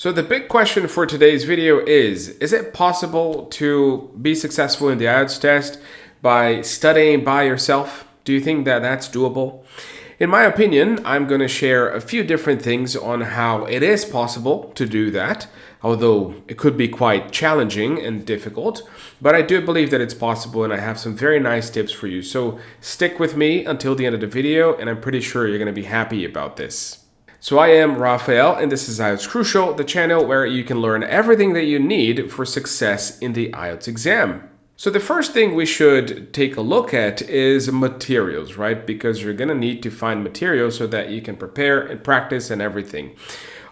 So the big question for today's video is it possible to be successful in the IELTS test by studying by yourself? Do you think that that's doable? In my opinion, I'm going to share a few different things on how it is possible to do that, although it could be quite challenging and difficult, but I do believe that it's possible and I have some very nice tips for you. So stick with me until the end of the video and I'm pretty sure you're going to be happy about this. So I am Rafael and this is IELTS Crucial, the channel where you can learn everything that you need for success in the IELTS exam. So the first thing we should take a look at is materials, right? Because you're going to need to find materials so that you can prepare and practice and everything.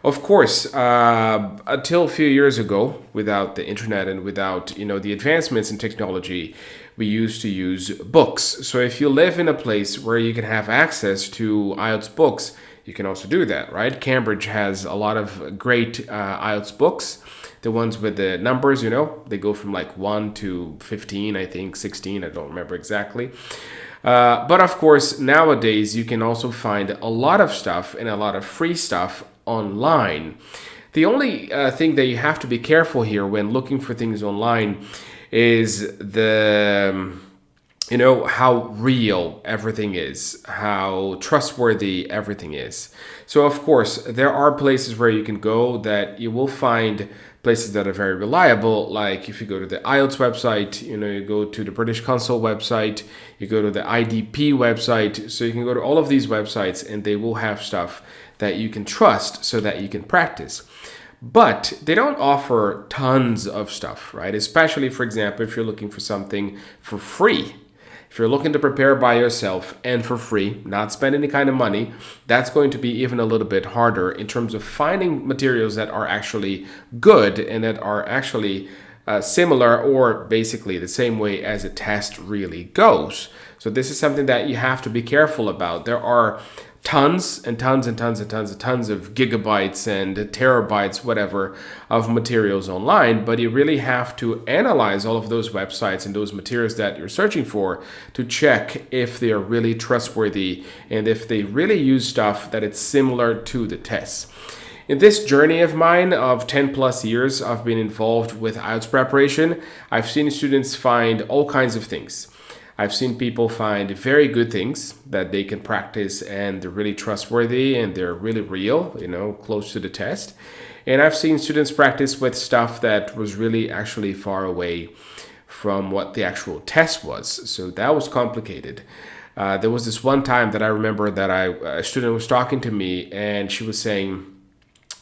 Of course, until a few years ago, without the internet and without, the advancements in technology, we used to use books. So if you live in a place where you can have access to IELTS books, you can also do that, right? Cambridge has a lot of great IELTS books. The ones with the numbers, they go from like 1 to 15, I think, 16, I don't remember exactly. But of course, nowadays, you can also find a lot of stuff and a lot of free stuff online. The only thing that you have to be careful here when looking for things online is how real everything is, how trustworthy everything is. So of course, there are places where you can go that you will find places that are very reliable. Like if you go to the IELTS website, you go to the British Council website, you go to the IDP website. So you can go to all of these websites and they will have stuff that you can trust so that you can practice. But they don't offer tons of stuff, right? Especially, for example, if you're looking for something for free. If you're looking to prepare by yourself and for free, not spend any kind of money, that's going to be even a little bit harder in terms of finding materials that are actually good and that are actually similar or basically the same way as a test really goes. So this is something that you have to be careful about. There are tons and tons and tons and tons and tons of gigabytes and terabytes, whatever, of materials online, but you really have to analyze all of those websites and those materials that you're searching for to check if they are really trustworthy and if they really use stuff that it's similar to the tests. In this journey of mine of 10 plus years, I've been involved with IELTS preparation. I've seen students find all kinds of things. I've seen people find very good things that they can practice and they're really trustworthy and they're really real, close to the test. And I've seen students practice with stuff that was really actually far away from what the actual test was. So that was complicated. There was this one time that I remember that a student was talking to me and she was saying,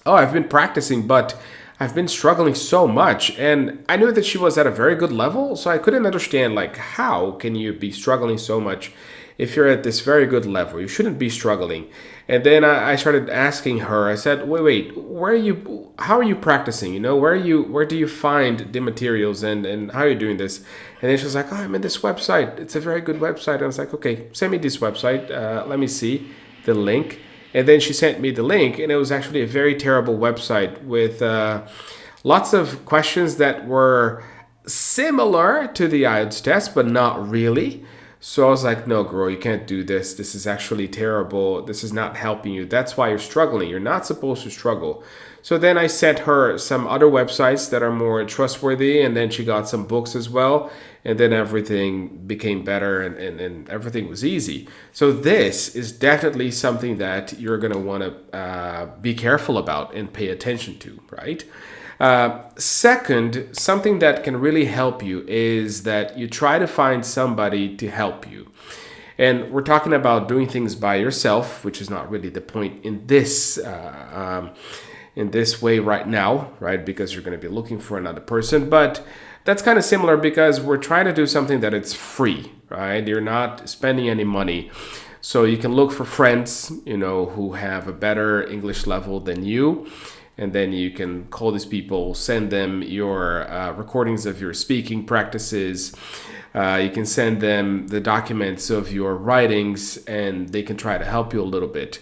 "Oh, I've been practicing, but I've been struggling so much." And I knew that she was at a very good level, so I couldn't understand, how can you be struggling so much if you're at this very good level? You shouldn't be struggling. And then I started asking her, I said, wait, how are you practicing? Where do you find the materials and how are you doing this? And then she was like, "Oh, I'm in this website. It's a very good website." I was like, "Okay, send me this website. Let me see the link." And then she sent me the link, and it was actually a very terrible website with lots of questions that were similar to the IELTS test, but not really. So I was like, "No, girl, you can't do this. This is actually terrible. This is not helping you. That's why you're struggling. You're not supposed to struggle." So then I sent her some other websites that are more trustworthy, and then she got some books as well. And then everything became better and everything was easy. So this is definitely something that you're going to want to be careful about and pay attention to, right? Second, something that can really help you is that you try to find somebody to help you. And we're talking about doing things by yourself, which is not really the point in this way right now, right? Because you're going to be looking for another person. But that's kind of similar because we're trying to do something that it's free, right? You're not spending any money. So you can look for friends, who have a better English level than you. And then you can call these people, send them your recordings of your speaking practices. You can send them the documents of your writings and they can try to help you a little bit.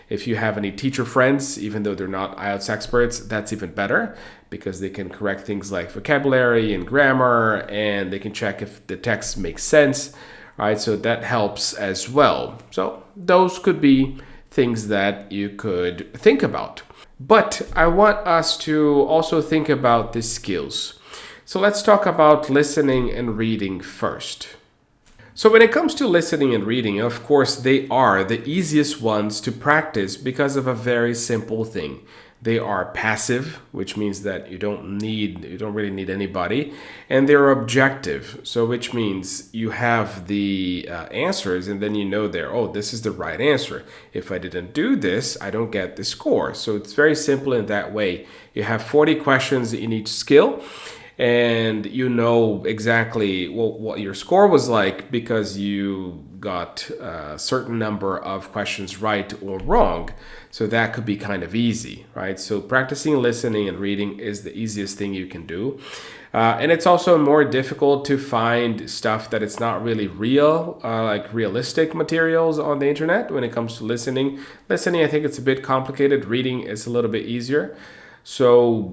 If you have any teacher friends, even though they're not IELTS experts, that's even better because they can correct things like vocabulary and grammar and they can check if the text makes sense, right? So that helps as well. So those could be things that you could think about. But I want us to also think about the skills. So let's talk about listening and reading first. So, when it comes to listening and reading, of course, they are the easiest ones to practice because of a very simple thing. They are passive, which means that you don't really need anybody, and they're objective. So, which means you have the answers, and then you know there, oh, this is the right answer. If I didn't do this, I don't get the score. So, it's very simple in that way. You have 40 questions in each skill, and you know exactly what your score was like because you got a certain number of questions right or wrong. So that could be kind of easy, right? So practicing listening and reading is the easiest thing you can do. And it's also more difficult to find stuff that it's not really real, like realistic materials on the internet when it comes to listening. Listening, I think it's a bit complicated. Reading is a little bit easier. So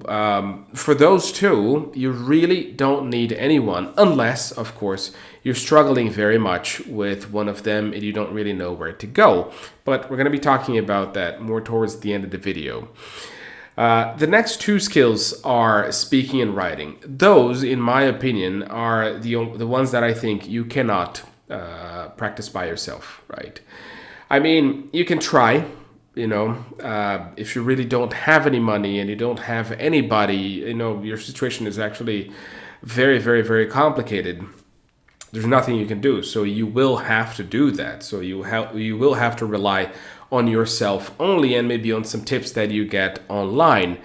for those two, you really don't need anyone unless, of course, you're struggling very much with one of them and you don't really know where to go. But we're going to be talking about that more towards the end of the video. The next two skills are speaking and writing. Those, in my opinion, are the ones that I think you cannot practice by yourself, right? I mean, you can try. If you really don't have any money and you don't have anybody, your situation is actually very, very, very complicated. There's nothing you can do. So you will have to do that. So you will have to rely on yourself only and maybe on some tips that you get online.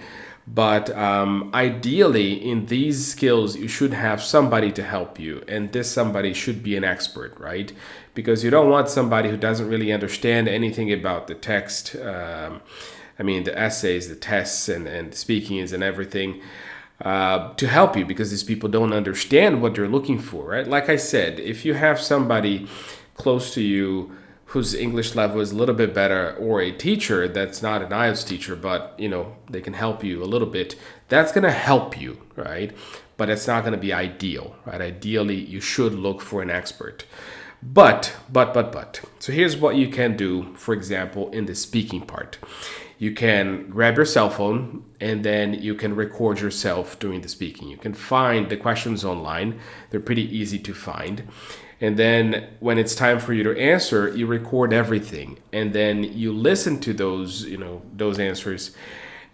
But ideally, in these skills, you should have somebody to help you. And this somebody should be an expert, right? Because you don't want somebody who doesn't really understand anything about the text. The essays, the tests, and speakings and everything to help you because these people don't understand what you're looking for, right? Like I said, if you have somebody close to you whose English level is a little bit better, or a teacher that's not an IELTS teacher, but they can help you a little bit, that's going to help you, right? But it's not going to be ideal, right? Ideally, you should look for an expert. But. So here's what you can do, for example, in the speaking part. You can grab your cell phone and then you can record yourself doing the speaking. You can find the questions online. They're pretty easy to find. And then when it's time for you to answer, you record everything. And then you listen to those answers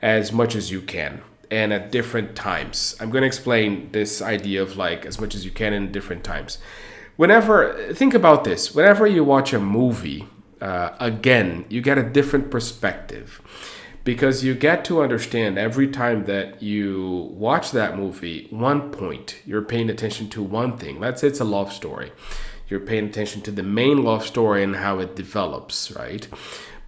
as much as you can and at different times. I'm going to explain this idea of like as much as you can in different times. Think about this. Whenever you watch a movie, again, you get a different perspective because you get to understand every time that you watch that movie, one point, you're paying attention to one thing. Let's say it's a love story. You're paying attention to the main love story and how it develops, right?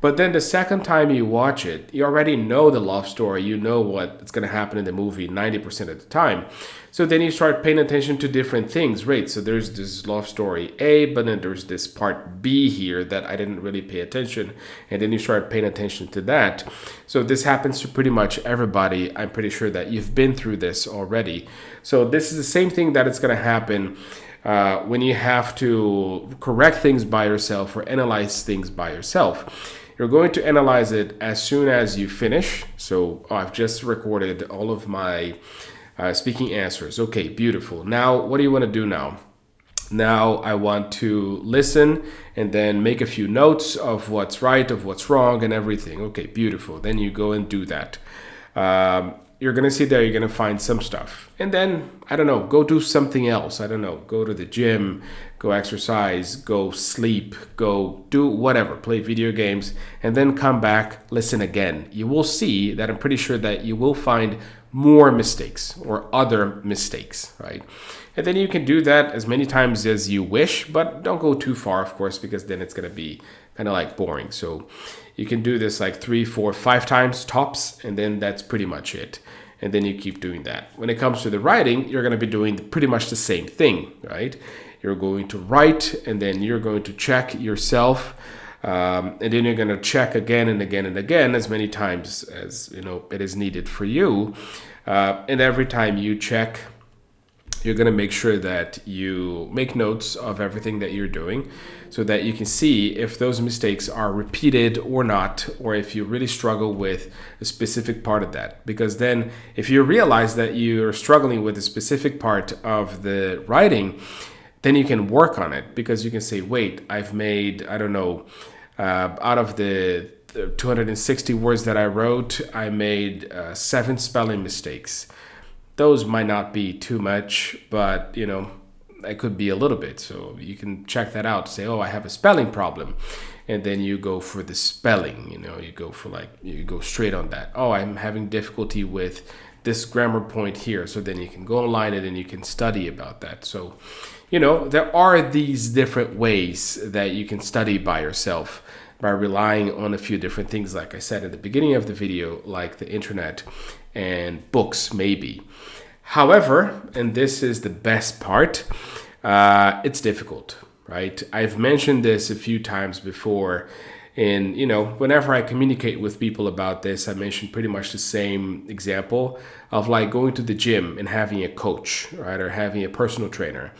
But then the second time you watch it, you already know the love story. You know what's going to happen in the movie 90% of the time. So then you start paying attention to different things, right? So there's this love story A, but then there's this part B here that I didn't really pay attention. And then you start paying attention to that. So this happens to pretty much everybody. I'm pretty sure that you've been through this already. So this is the same thing that it's going to happen when you have to correct things by yourself or analyze things by yourself. You're going to analyze it as soon as you finish. So I've just recorded all of my speaking answers. Okay, beautiful. Now, what do you want to do now? Now I want to listen and then make a few notes of what's right, of what's wrong, and everything. Okay, beautiful. Then you go and do that. You're going to sit there, you're going to find some stuff. And then, I don't know, go do something else. I don't know, go to the gym, go exercise, go sleep, go do whatever, play video games, and then come back, listen again. You will see that I'm pretty sure that you will find more mistakes or other mistakes, right? And then you can do that as many times as you wish, but don't go too far, of course, because then it's going to be kind of like boring. So you can do this like 3, 4, 5 times tops, and then that's pretty much it. And then you keep doing that. When it comes to the writing, you're going to be doing pretty much the same thing, right? You're going to write, and then you're going to check yourself, and then you're going to check again and again and again as many times as it is needed for you. And every time you check, you're going to make sure that you make notes of everything that you're doing so that you can see if those mistakes are repeated or not, or if you really struggle with a specific part of that. Because then if you realize that you're struggling with a specific part of the writing, then you can work on it, because you can say, wait, I've made, I don't know, out of the 260 words that I wrote, I made 7 spelling mistakes. Those might not be too much, but it could be a little bit. So you can check that out. Say, oh, I have a spelling problem. And then you go for the spelling, you go straight on that. Oh, I'm having difficulty with this grammar point here. So then you can go online and then you can study about that. So, there are these different ways that you can study by yourself, by relying on a few different things, like I said at the beginning of the video, like the internet and books maybe. However, and this is the best part, it's difficult, right? I've mentioned this a few times before, and whenever I communicate with people about this, I mention pretty much the same example of like going to the gym and having a coach, right, or having a personal trainer.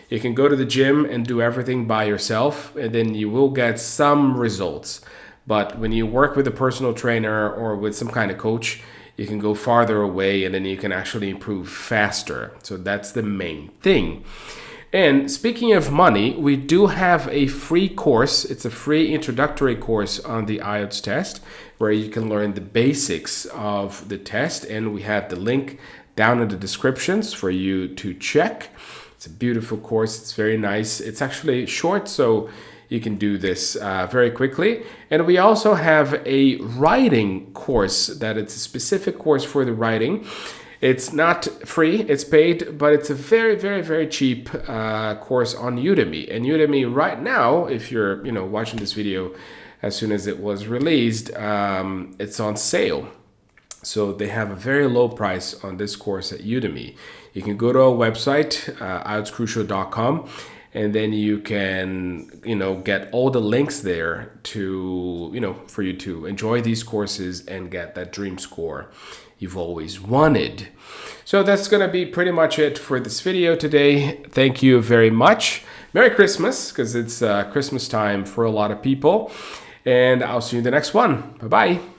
You can go to the gym and do everything by yourself, and then you will get some results. But when you work with a personal trainer or with some kind of coach, you can go farther away, and then you can actually improve faster. So that's the main thing. And speaking of money, we do have a free course. It's a free introductory course on the IELTS test, where you can learn the basics of the test. And we have the link down in the descriptions for you to check. It's a beautiful course. It's very nice. It's actually short, so you can do this very quickly. And we also have a writing course that it's a specific course for the writing. It's not free, it's paid, but it's a very, very, very cheap course on Udemy. And Udemy right now, if you're watching this video as soon as it was released, it's on sale. So they have a very low price on this course at Udemy. You can go to our website, IELTScrucial.com, and then you can, get all the links there to, for you to enjoy these courses and get that dream score you've always wanted. So that's going to be pretty much it for this video today. Thank you very much. Merry Christmas, because it's Christmas time for a lot of people. And I'll see you in the next one. Bye-bye.